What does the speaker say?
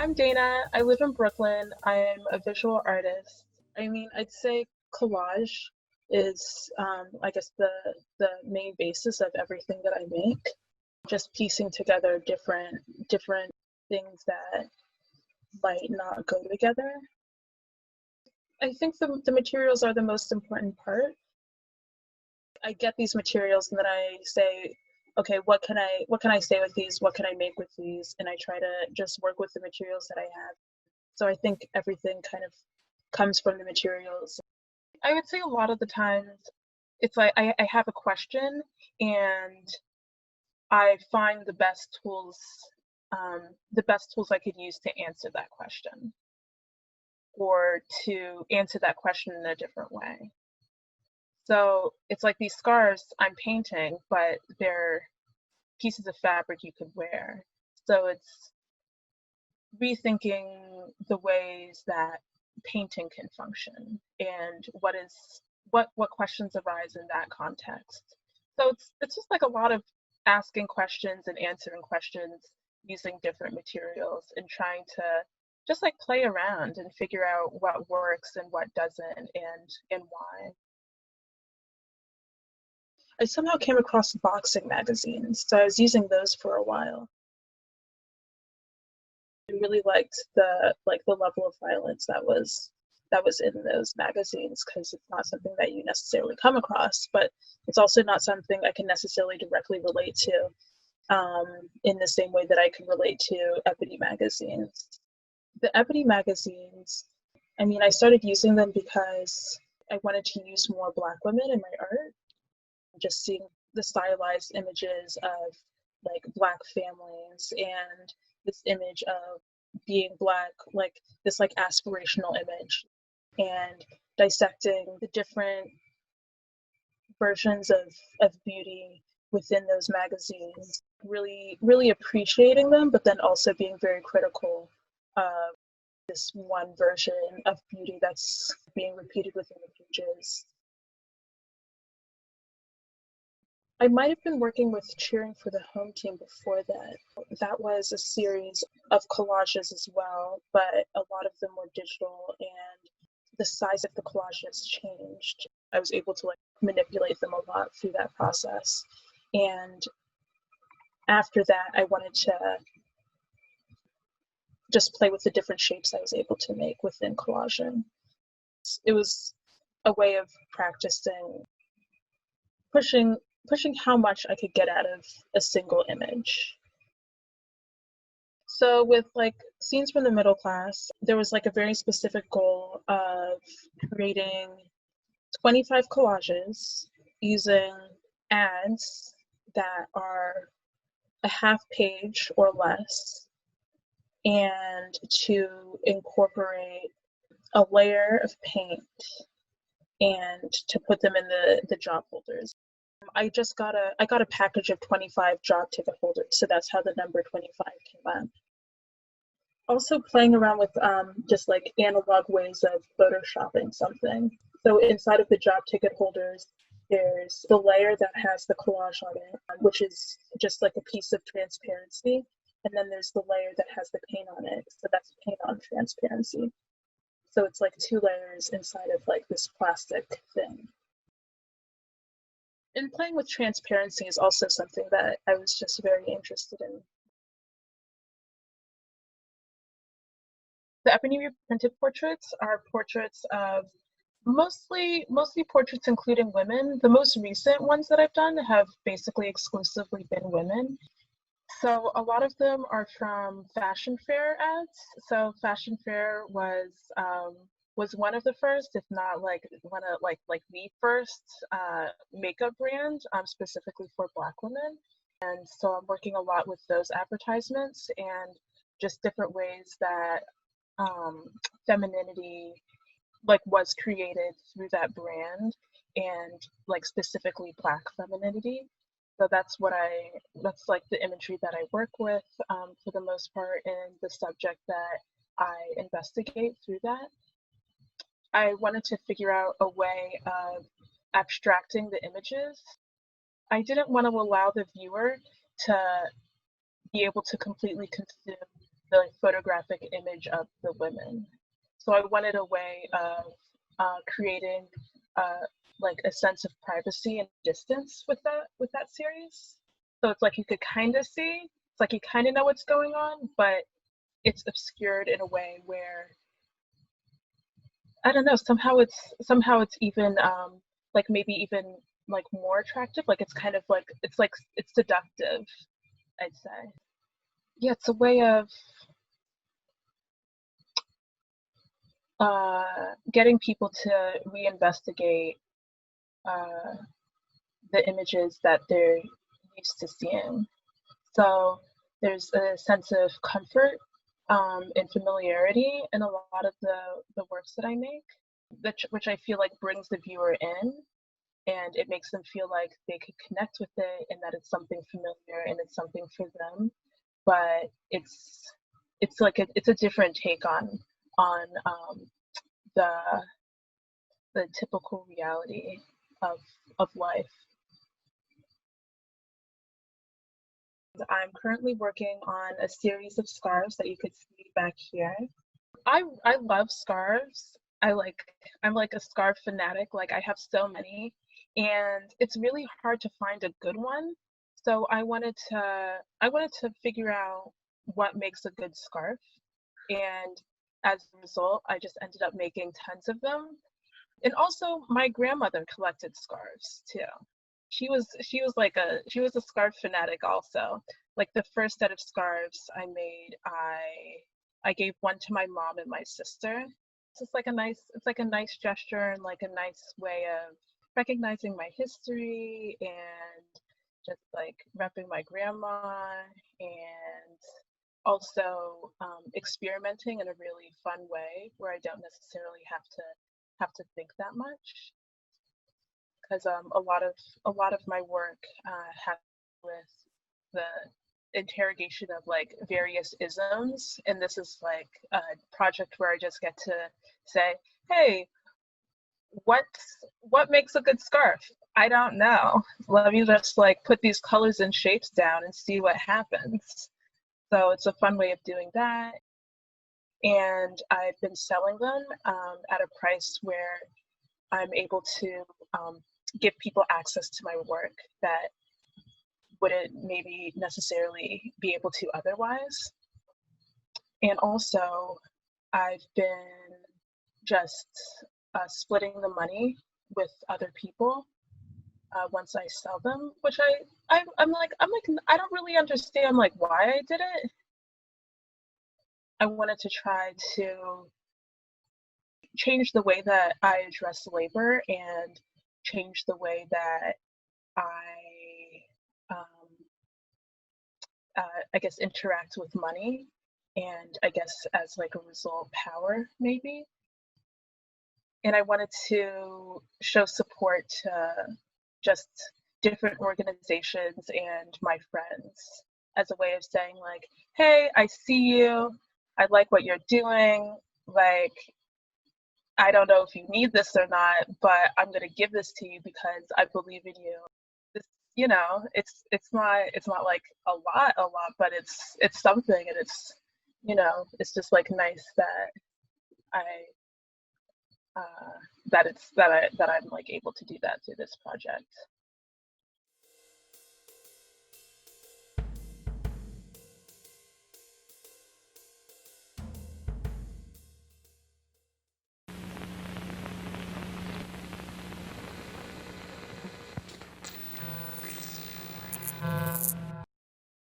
I'm Dana. I live in Brooklyn. I'm a visual artist. I'd say collage is, I guess, the main basis of everything that I make. Just piecing together different things that might not go together. I think the materials are the most important part. I get these materials and then I say, okay, what can I say with these? What can I make with these? And I try to just work with the materials that I have. So I think everything kind of comes from the materials. I would say a lot of the times it's like I have a question and I find the best tools I could use to answer that question or to answer that question in a different way. So it's like these scarves I'm painting, but they're pieces of fabric you could wear. So it's rethinking the ways that painting can function and what questions arise in that context. So it's just like a lot of asking questions and answering questions using different materials and trying to just like play around and figure out what works and what doesn't and why. I somehow came across boxing magazines, so I was using those for a while. I really liked the level of violence that was in those magazines because it's not something that you necessarily come across, but it's also not something I can necessarily directly relate to in the same way that I can relate to Ebony magazines. The Ebony magazines, I started using them because I wanted to use more Black women in my art. Just seeing the stylized images of like Black families and this image of being Black, like this like aspirational image, and dissecting the different versions of beauty within those magazines, really appreciating them, but then also being very critical of this one version of beauty that's being repeated within the pages. I might have been working with Cheering for the Home Team before that. That was a series of collages as well, but a lot of them were digital and the size of the collages changed. I was able to like manipulate them a lot through that process. And after that, I wanted to just play with the different shapes I was able to make within collaging. It was a way of practicing pushing how much I could get out of a single image. So with like Scenes from the Middle Class, there was like a very specific goal of creating 25 collages using ads that are a half page or less, and to incorporate a layer of paint and to put them in the job holders. I got a package of 25 job ticket holders, so that's how the number 25 came up. Also playing around with just like analog ways of photoshopping something. So inside of the job ticket holders, there's the layer that has the collage on it, which is just like a piece of transparency. And then there's the layer that has the paint on it. So that's paint on transparency. So it's like two layers inside of like this plastic thing. And playing with transparency is also something that I was just very interested in. The Ebony printed portraits are portraits of mostly portraits including women. The most recent ones that I've done have basically exclusively been women. So a lot of them are from fashion fair ads. So fashion fair was one of the first, if not like one of like the first makeup brand specifically for Black women. And so I'm working a lot with those advertisements and just different ways that femininity like was created through that brand, and like specifically Black femininity. So that's like the imagery that I work with for the most part, and the subject that I investigate through that. I wanted to figure out a way of abstracting the images. I didn't want to allow the viewer to be able to completely consume the photographic image of the women. So I wanted a way of creating like a sense of privacy and distance with that series. So it's like you could kind of see, it's like you kind of know what's going on, but it's obscured in a way where I don't know, somehow it's even like maybe even like more attractive. Like it's kind of like it's seductive, I'd say. Yeah, it's a way of getting people to reinvestigate uh, the images that they're used to seeing. So there's a sense of comfort and familiarity in a lot of the works that I make, which I feel like brings the viewer in, and it makes them feel like they could connect with it and that it's something familiar and it's something for them. But it's like it's a different take on the the typical reality of life. I'm currently working on a series of scarves that you could see back here. I love scarves. I'm like a scarf fanatic. Like I have so many, and it's really hard to find a good one. So I wanted to figure out what makes a good scarf, and as a result, I just ended up making tons of them. And also, my grandmother collected scarves too. She was a scarf fanatic also. Like the first set of scarves I made, I gave one to my mom and my sister. It's like a nice gesture and like a nice way of recognizing my history and just like repping my grandma and also experimenting in a really fun way where I don't necessarily have to think that much, because a lot of my work has with the interrogation of like various isms, and this is like a project where I just get to say, hey, what what makes a good scarf? I don't know. Let me just like put these colors and shapes down and see what happens. So it's a fun way of doing that. And I've been selling them at a price where I'm able to give people access to my work that wouldn't maybe necessarily be able to otherwise. And also, I've been just splitting the money with other people once I sell them, which I'm like I don't really understand like why I did it. I wanted to try to change the way that I address labor and change the way that I, um, I guess, interact with money, and I guess as like a result, power maybe. And I wanted to show support to just different organizations and my friends as a way of saying like, hey, I see you. I like what you're doing. Like, I don't know if you need this or not, but I'm going to give this to you because I believe in you. This, you know, it's not like a lot, but it's something, and it's, you know, it's just like nice that I that I'm like able to do that through this project.